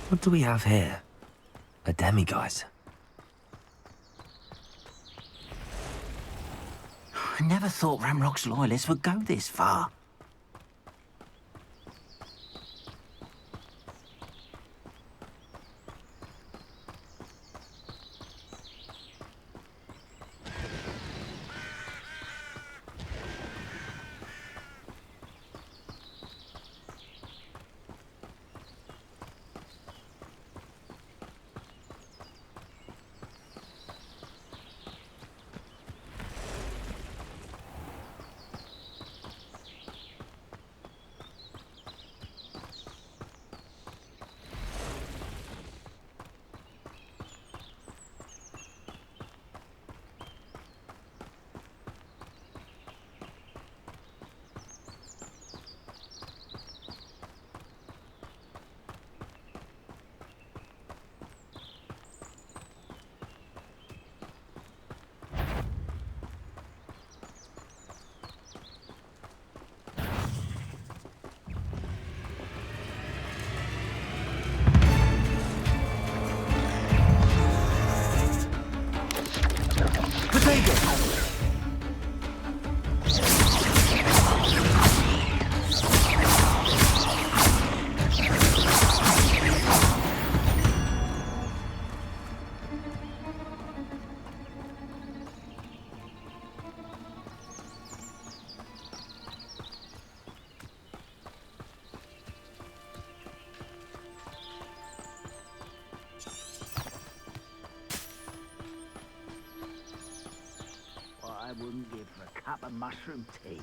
What do we have here? A demiguise. I never thought Ramrock's loyalists would go this far. I wouldn't give for a cup of mushroom tea.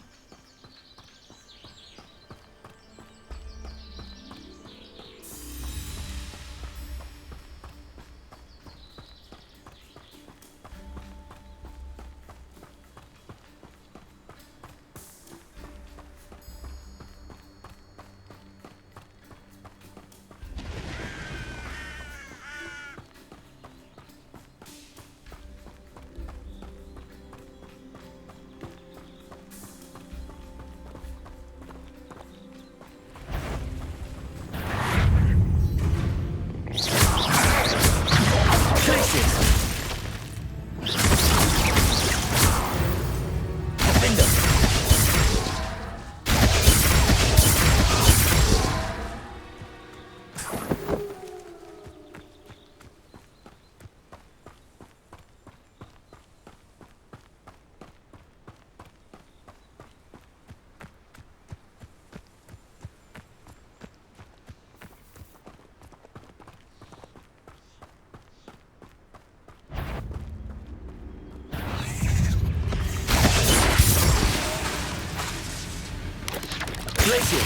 Glacius!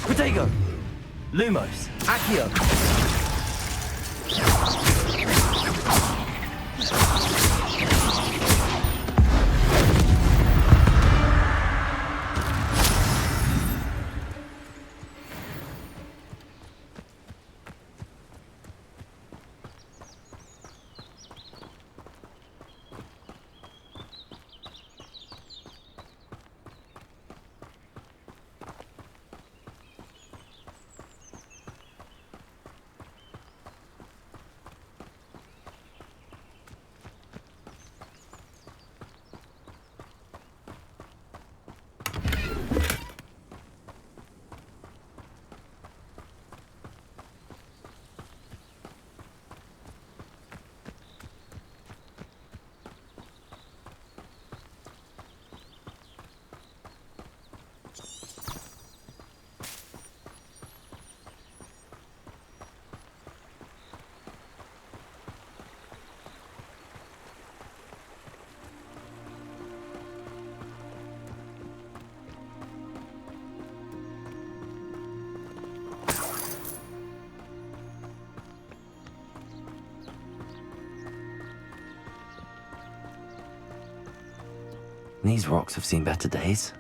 Protego! Lumos! Accio! These rocks have seen better days.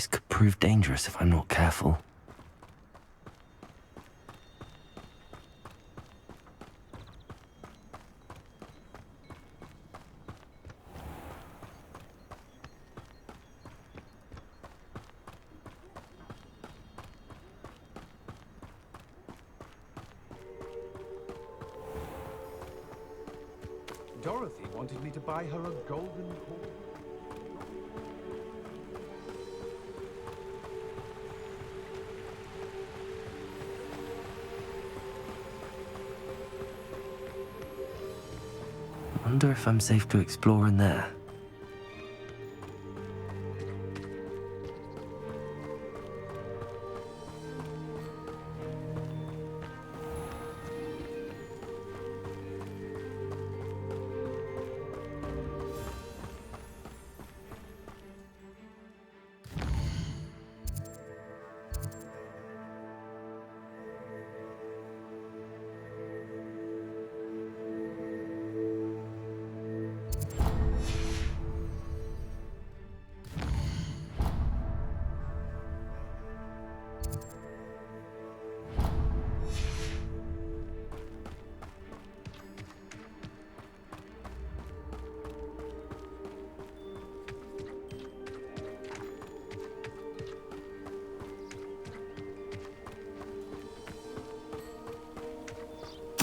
This could prove dangerous if I'm not careful. Dorothy wanted me to buy her a golden cord. Wonder if I'm safe to explore in there.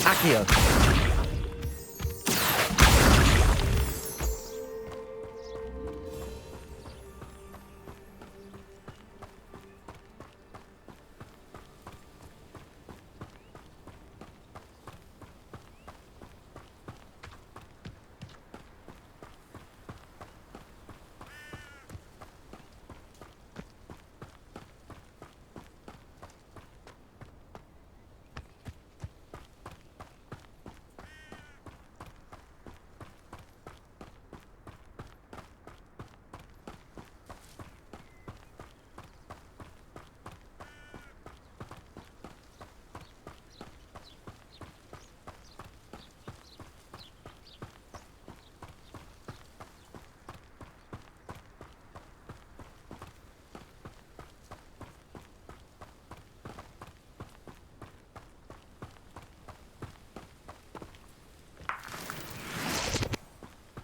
Accio.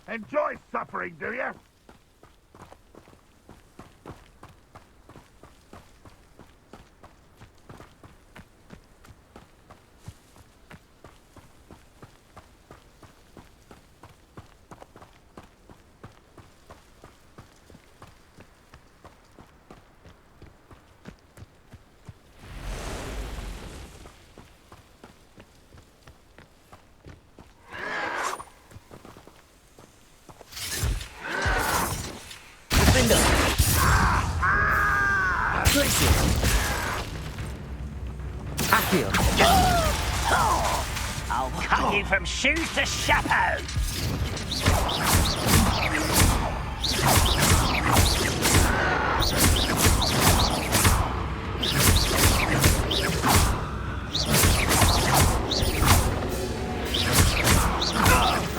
Enjoy suffering, do you? Accio. I'll cut you from shoes to chapeau.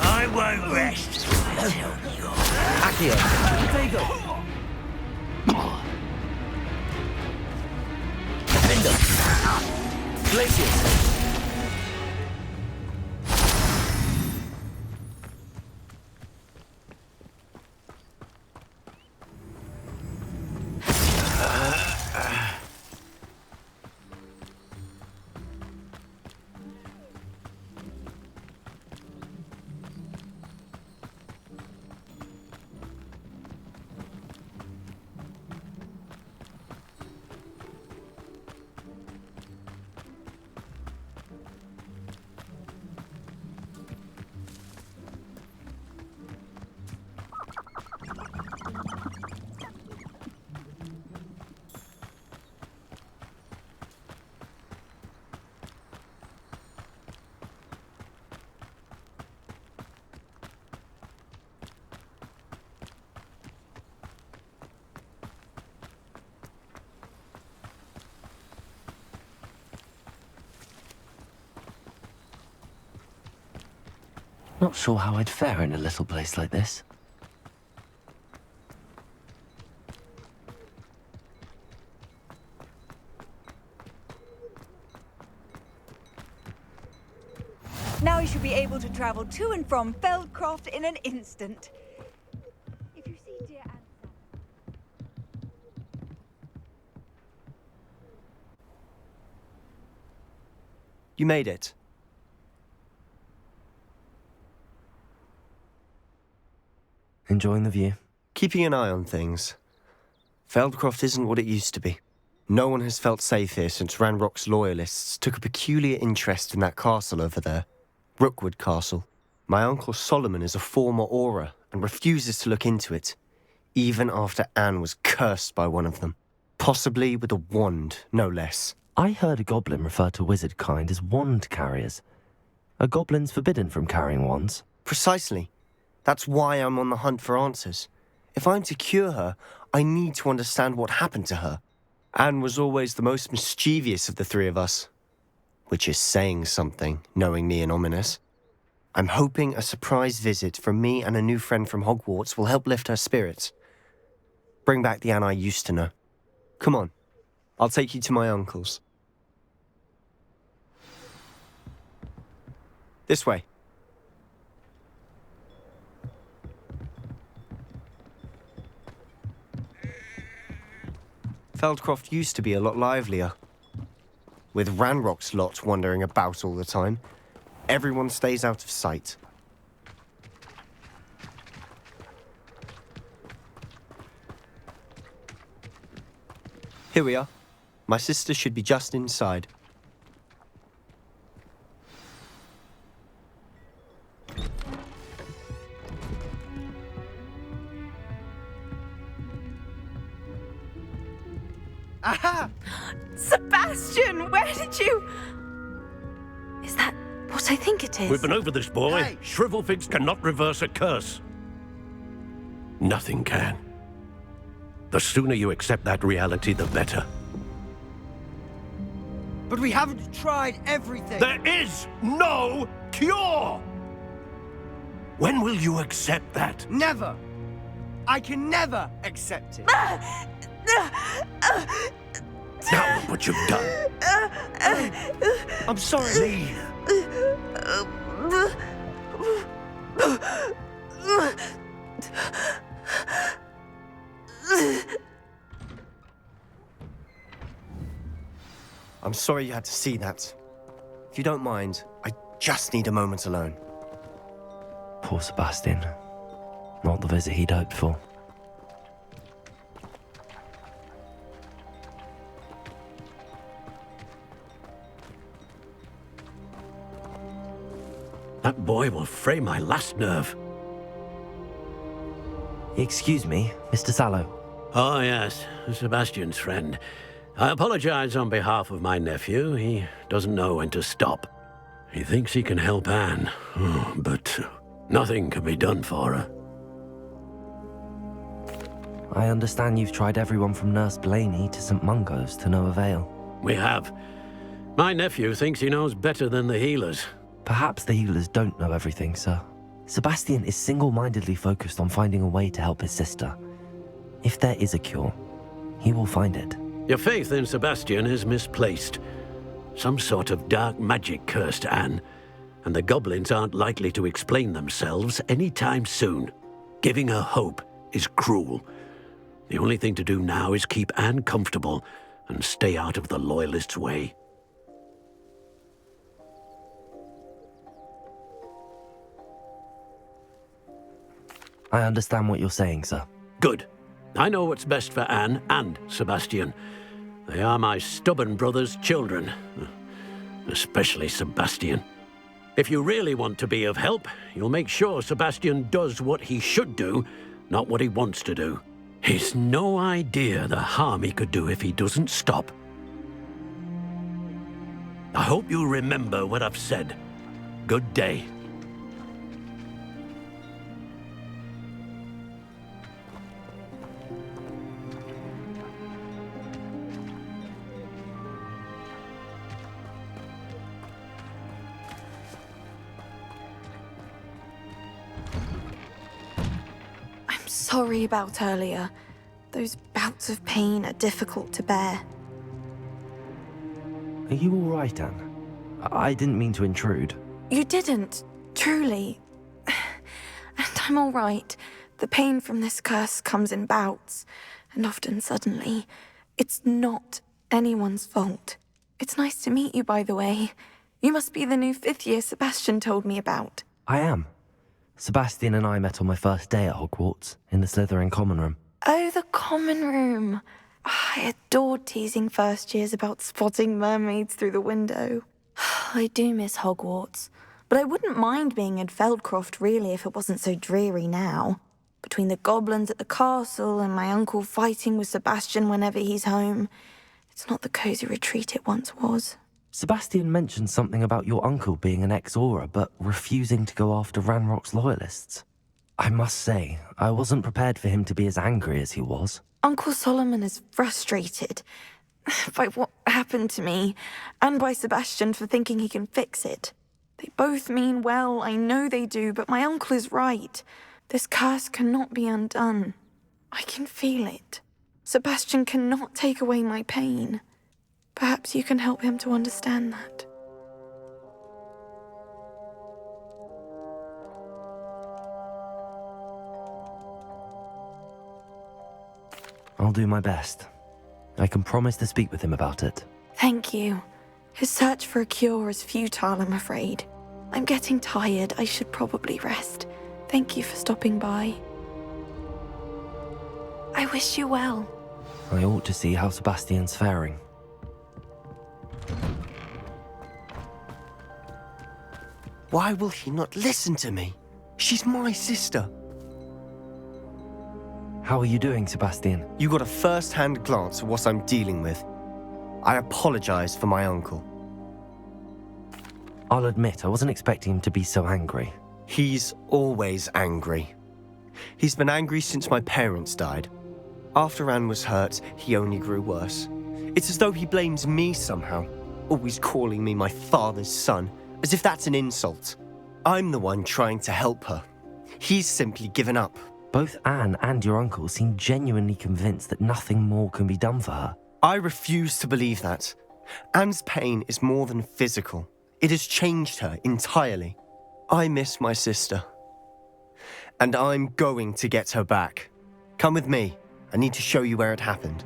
I won't rest until you're... Accio. Potato. Defender. Glacius. Not sure how I'd fare in a little place like this. Now you should be able to travel to and from Feldcroft in an instant. If you see dear Anne... You made it. Enjoying the view? Keeping an eye on things. Feldcroft isn't what it used to be. No one has felt safe here since Ranrock's loyalists took a peculiar interest in that castle over there. Rookwood Castle. My uncle Solomon is a former Auror and refuses to look into it, even after Anne was cursed by one of them. Possibly with a wand, no less. I heard a goblin refer to wizard kind as wand carriers. Are goblins forbidden from carrying wands? Precisely. That's why I'm on the hunt for answers. If I'm to cure her, I need to understand what happened to her. Anne was always the most mischievous of the three of us. Which is saying something, knowing me and Ominous. I'm hoping a surprise visit from me and a new friend from Hogwarts will help lift her spirits. Bring back the Anne I used to know. Come on, I'll take you to my uncle's. This way. Feldcroft used to be a lot livelier. With Ranrock's lot wandering about all the time, everyone stays out of sight. Here we are. My sister should be just inside. Aha! Sebastian, where did you... Is that what I think it is? We've been over this, boy. Hey! Shrivelfigs cannot reverse a curse. Nothing can. The sooner you accept that reality, the better. But we haven't tried everything. There is no cure! When will you accept that? Never. I can never accept it. Now look what you've done. I'm sorry. Leave. I'm sorry you had to see that. If you don't mind, I just need a moment alone. Poor Sebastian. Not the visit he'd hoped for. That boy will fray my last nerve. Excuse me, Mr. Sallow. Oh, yes, Sebastian's friend. I apologize on behalf of my nephew. He doesn't know when to stop. He thinks he can help Anne, but nothing can be done for her. I understand you've tried everyone from Nurse Blaney to St. Mungo's to no avail. We have. My nephew thinks he knows better than the healers. Perhaps the healers don't know everything, sir. Sebastian is single-mindedly focused on finding a way to help his sister. If there is a cure, he will find it. Your faith in Sebastian is misplaced. Some sort of dark magic cursed Anne, and the goblins aren't likely to explain themselves anytime soon. Giving her hope is cruel. The only thing to do now is keep Anne comfortable and stay out of the Loyalists' way. I understand what you're saying, sir. Good. I know what's best for Anne and Sebastian. They are my stubborn brother's children. Especially Sebastian. If you really want to be of help, you'll make sure Sebastian does what he should do, not what he wants to do. He's no idea the harm he could do if he doesn't stop. I hope you remember what I've said. Good day. Sorry about earlier. Those bouts of pain are difficult to bear. Are you all right, Anne? I didn't mean to intrude. You didn't, truly. And I'm all right. The pain from this curse comes in bouts, and often suddenly. It's not anyone's fault. It's nice to meet you, by the way. You must be the new 5th year Sebastian told me about. I am. Sebastian and I met on my first day at Hogwarts, in the Slytherin common room. Oh, the common room. I adored teasing first years about spotting mermaids through the window. I do miss Hogwarts, but I wouldn't mind being in Feldcroft really if it wasn't so dreary now. Between the goblins at the castle and my uncle fighting with Sebastian whenever he's home, it's not the cosy retreat it once was. Sebastian mentioned something about your uncle being an ex-Auror, but refusing to go after Ranrock's loyalists. I must say, I wasn't prepared for him to be as angry as he was. Uncle Solomon is frustrated by what happened to me, and by Sebastian for thinking he can fix it. They both mean well, I know they do, but my uncle is right. This curse cannot be undone. I can feel it. Sebastian cannot take away my pain. Perhaps you can help him to understand that. I'll do my best. I can promise to speak with him about it. Thank you. His search for a cure is futile, I'm afraid. I'm getting tired. I should probably rest. Thank you for stopping by. I wish you well. I ought to see how Sebastian's faring. Why will he not listen to me? She's my sister. How are you doing, Sebastian? You got a first-hand glance at what I'm dealing with. I apologize for my uncle. I'll admit, I wasn't expecting him to be so angry. He's always angry. He's been angry since my parents died. After Anne was hurt, he only grew worse. It's as though he blames me somehow, always calling me my father's son, as if that's an insult. I'm the one trying to help her. He's simply given up. Both Anne and your uncle seem genuinely convinced that nothing more can be done for her. I refuse to believe that. Anne's pain is more than physical. It has changed her entirely. I miss my sister. And I'm going to get her back. Come with me. I need to show you where it happened.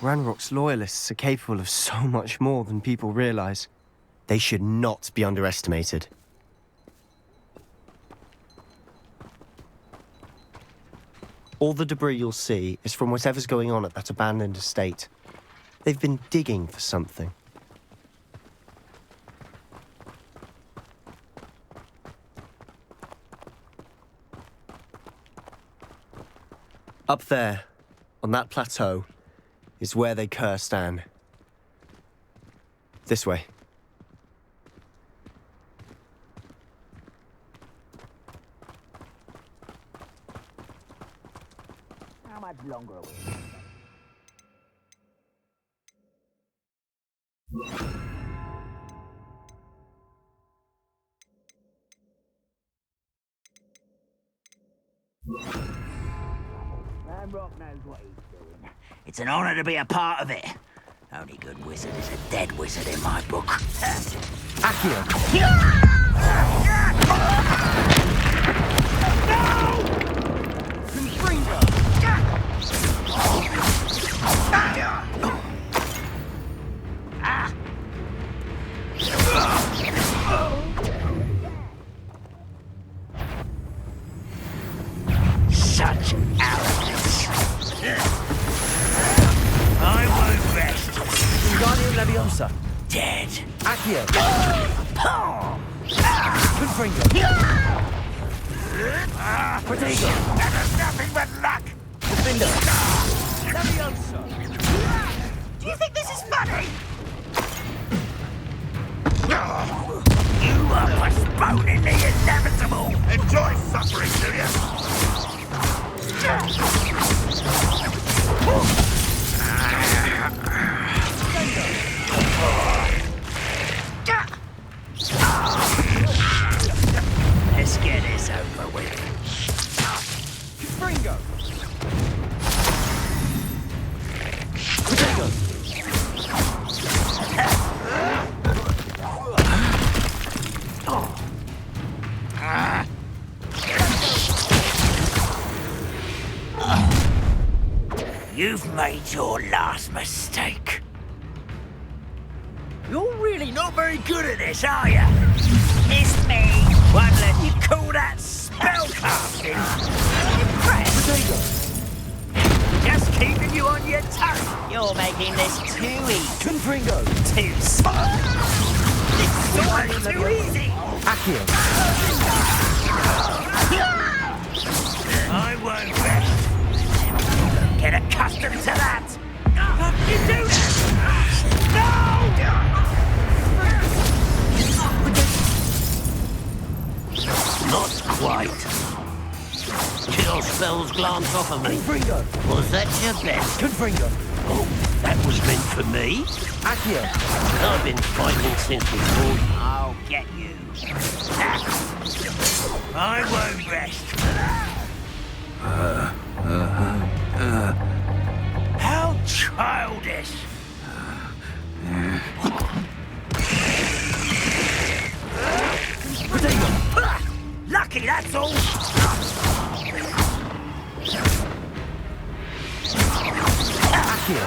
Ranrock's loyalists are capable of so much more than people realize. They should not be underestimated. All the debris you'll see is from whatever's going on at that abandoned estate. They've been digging for something. Up there, on that plateau, is where they cursed Anne. This way. How much longer are we? Ranrock knows what he's doing. It's an honor to be a part of it. Only good wizard is a dead wizard in my book. Such arrogance. I won't rest. Wingardium Leviosa. Dead. Accio. Confringo. Protego. That is nothing but luck! Defender. Leviosa. Do you think this is funny? You are postponing the inevitable! Enjoy suffering, do you? Let's get this over with. Confringo. Protego. made your last mistake. You're really not very good at this, are you? It's me. Won't let you call that spellcasting. Impressed? Just keeping you on your toes. You're making this too easy. Confringo! Too smart. It's so too easy. Accio! I won't rest. Get accustomed to that. You do that. No! Not quite. Kill spells glance off of me. Confringo! Was that your best? Confringo! Oh, that was meant for me? Accio! I've been fighting since before. I'll get you. I won't rest. How childish! Lucky, that's all! Accio!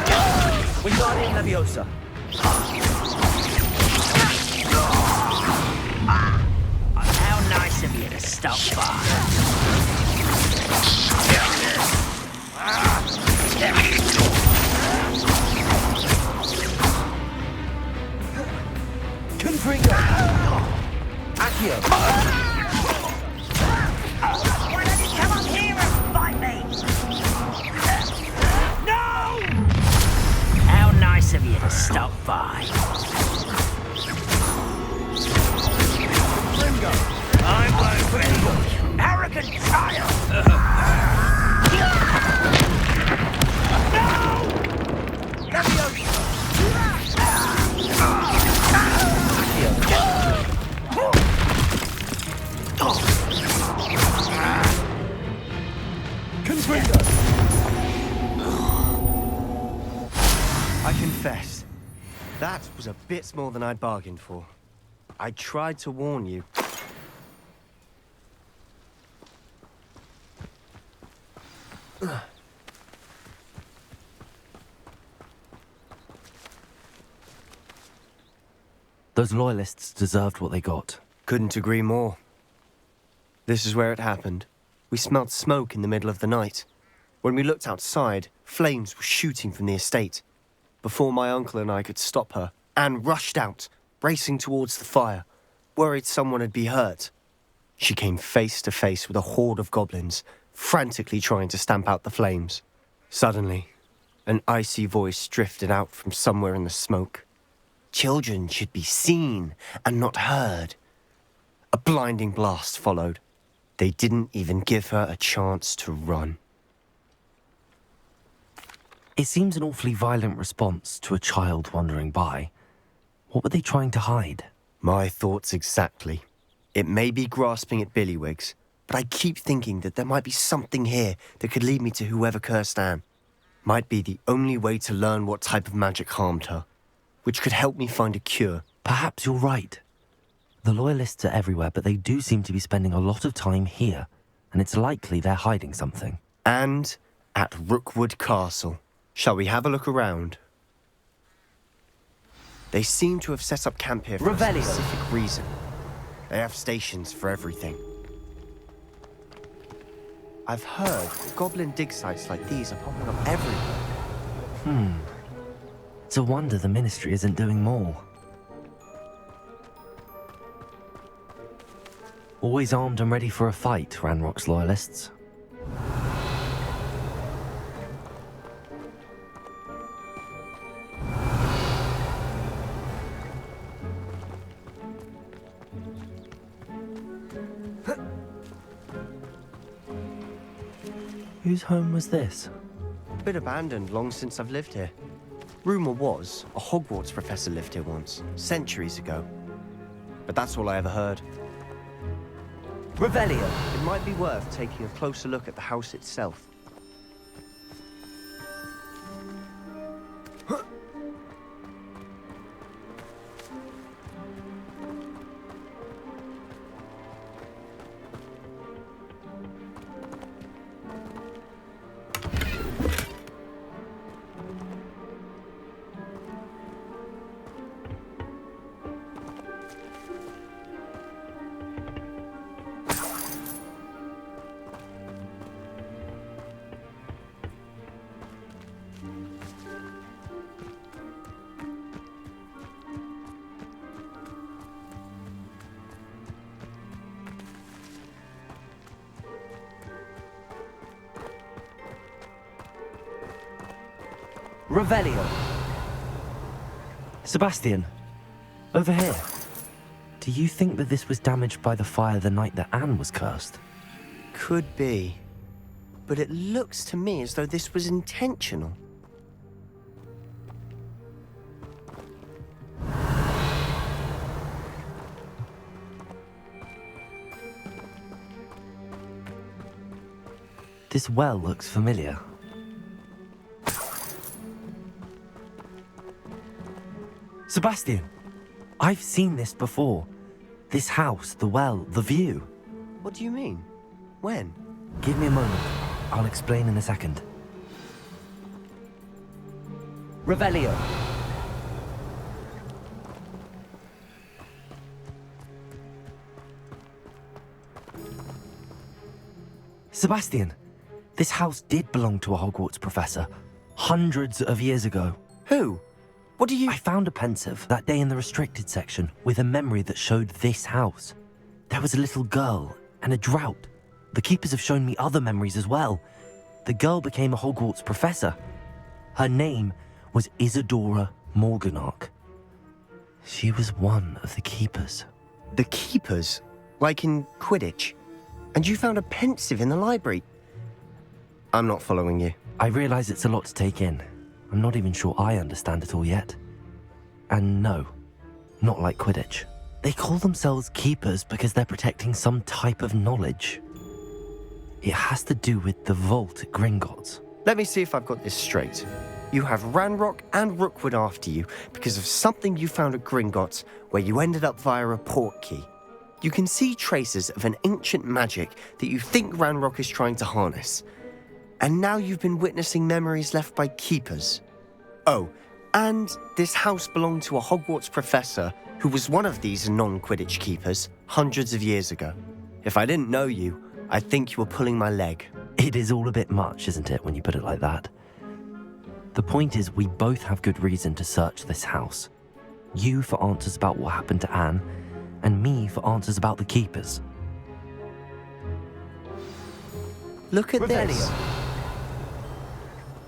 Wingardium Leviosa! How nice of you to stop by. Confringo! Accio! Why don't you come up here and fight me? No! How nice of you to stop by. I won't win. Arrogant child! Confringo! I confess, that was a bit more than I'd bargained for. I tried to warn you. Those loyalists deserved what they got. Couldn't agree more. This is where it happened. We smelt smoke in the middle of the night. When we looked outside, flames were shooting from the estate. Before my uncle and I could stop her, Anne rushed out, racing towards the fire, worried someone had been hurt. She came face to face with a horde of goblins, frantically trying to stamp out the flames. Suddenly, an icy voice drifted out from somewhere in the smoke. Children should be seen and not heard. A blinding blast followed. They didn't even give her a chance to run. It seems an awfully violent response to a child wandering by. What were they trying to hide? My thoughts exactly. It may be grasping at Billywigs, but I keep thinking that there might be something here that could lead me to whoever cursed Anne. Might be the only way to learn what type of magic harmed her, which could help me find a cure. Perhaps you're right. The loyalists are everywhere, but they do seem to be spending a lot of time here, and it's likely they're hiding something. And at Rookwood Castle. Shall we have a look around? They seem to have set up camp here for a specific reason. They have stations for everything. I've heard goblin dig sites like these are popping up everywhere. It's a wonder the Ministry isn't doing more. Always armed and ready for a fight, Ranrock's loyalists. Whose home was this? Been abandoned long since I've lived here. Rumour was a Hogwarts professor lived here once, centuries ago. But that's all I ever heard. Revelio. It might be worth taking a closer look at the house itself. Revelio. Sebastian, over here. Do you think that this was damaged by the fire the night that Anne was cursed? Could be. But it looks to me as though this was intentional. This well looks familiar. Sebastian, I've seen this before. This house, the well, the view. What do you mean? When? Give me a moment. I'll explain in a second. Revelio. Sebastian, this house did belong to a Hogwarts professor, hundreds of years ago. Who? What do you... I found a pensive that day in the restricted section with a memory that showed this house. There was a little girl and a drought. The keepers have shown me other memories as well. The girl became a Hogwarts professor. Her name was Isadora Morganach. She was one of the keepers. The keepers? Like in Quidditch? And you found a pensive in the library? I'm not following you. I realize it's a lot to take in. I'm not even sure I understand it all yet. And no, not like Quidditch. They call themselves keepers because they're protecting some type of knowledge. It has to do with the vault at Gringotts. Let me see if I've got this straight. You have Ranrock and Rookwood after you because of something you found at Gringotts where you ended up via a port key. You can see traces of an ancient magic that you think Ranrock is trying to harness. And now you've been witnessing memories left by keepers. Oh, and this house belonged to a Hogwarts professor who was one of these non-Quidditch keepers hundreds of years ago. If I didn't know you, I'd think you were pulling my leg. It is all a bit much, isn't it, when you put it like that? The point is, we both have good reason to search this house. You for answers about what happened to Anne, and me for answers about the keepers. Look at this.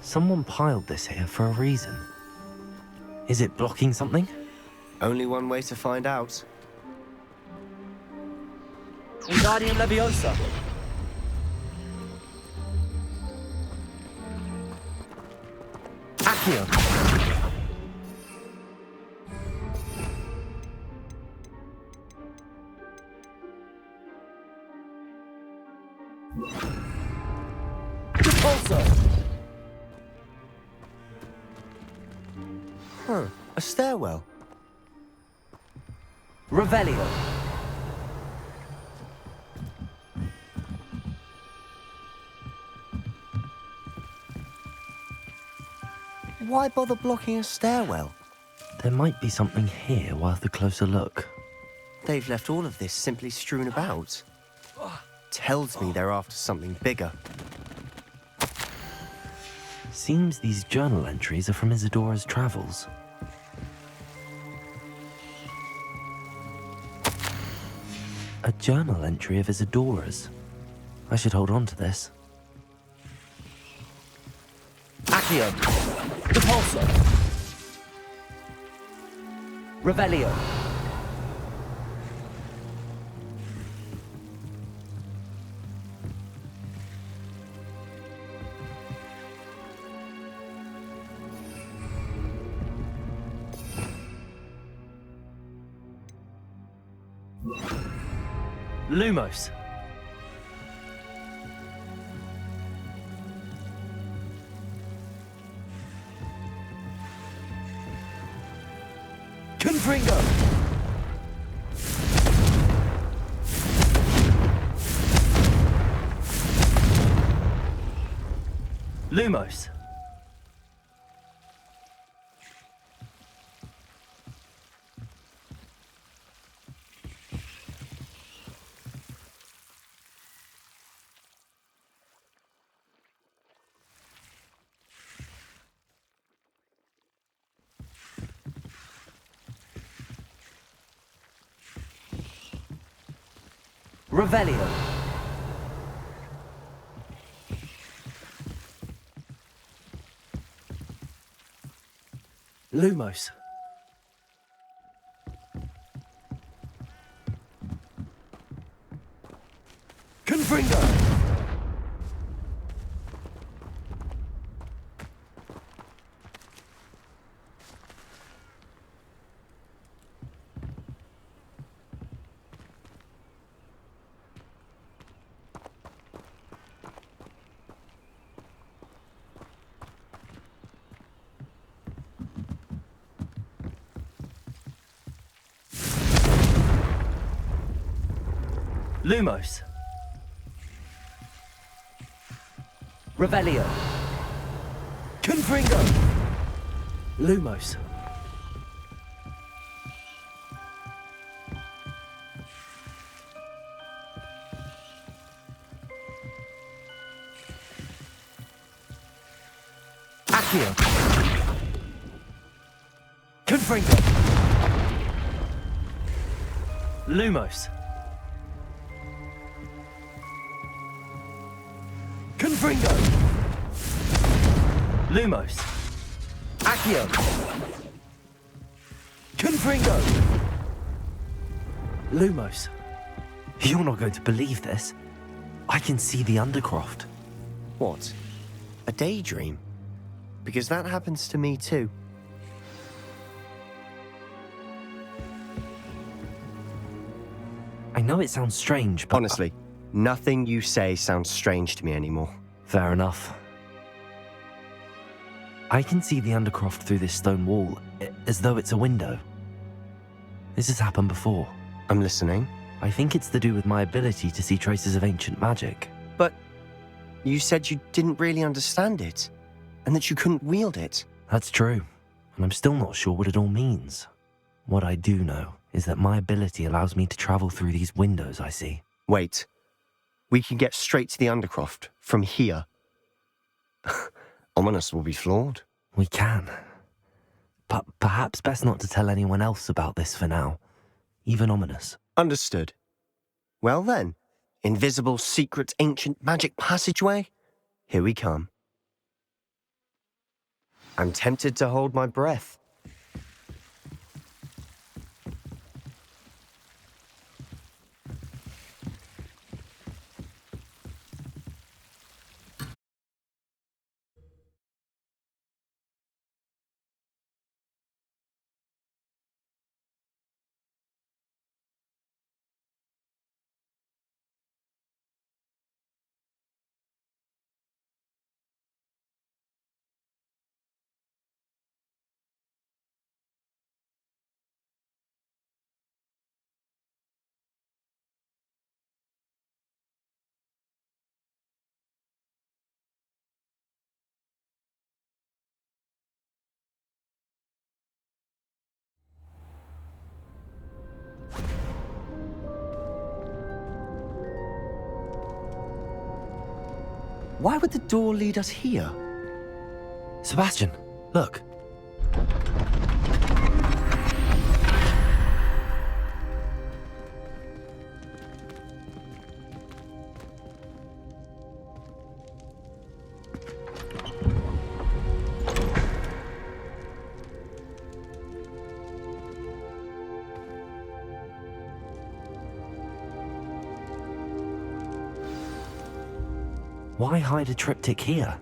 Someone piled this here for a reason. Is it blocking something? Only one way to find out. Wingardium Leviosa. Accio. Repulsor. Huh, a stairwell. Revelio. Why bother blocking a stairwell? There might be something here worth a closer look. They've left all of this simply strewn about. Tells me they're after something bigger. Seems these journal entries are from Isadora's travels. A journal entry of Isadora's. I should hold on to this. Accio. Repulsor. Revelio. Lumos. Confringo. Lumos. Revelio. Lumos. Confringo! Lumos. Revelio. Confringo. Lumos. Accio. Confringo. Lumos. Confringo! Lumos! Accio! Confringo! Lumos! You're not going to believe this. I can see the Undercroft. What? A daydream? Because that happens to me too. I know it sounds strange, but... Honestly, nothing you say sounds strange to me anymore. Fair enough. I can see the Undercroft through this stone wall, as though it's a window. This has happened before. I'm listening. I think it's to do with my ability to see traces of ancient magic. But you said you didn't really understand it, and that you couldn't wield it. That's true, and I'm still not sure what it all means. What I do know is that my ability allows me to travel through these windows I see. Wait. We can get straight to the Undercroft from here. Ominous will be floored. We can. But perhaps best not to tell anyone else about this for now. Even Ominous. Understood. Well then, invisible, secret, ancient magic passageway? Here we come. I'm tempted to hold my breath. Why would the door lead us here? Sebastian, look. Why hide a triptych here?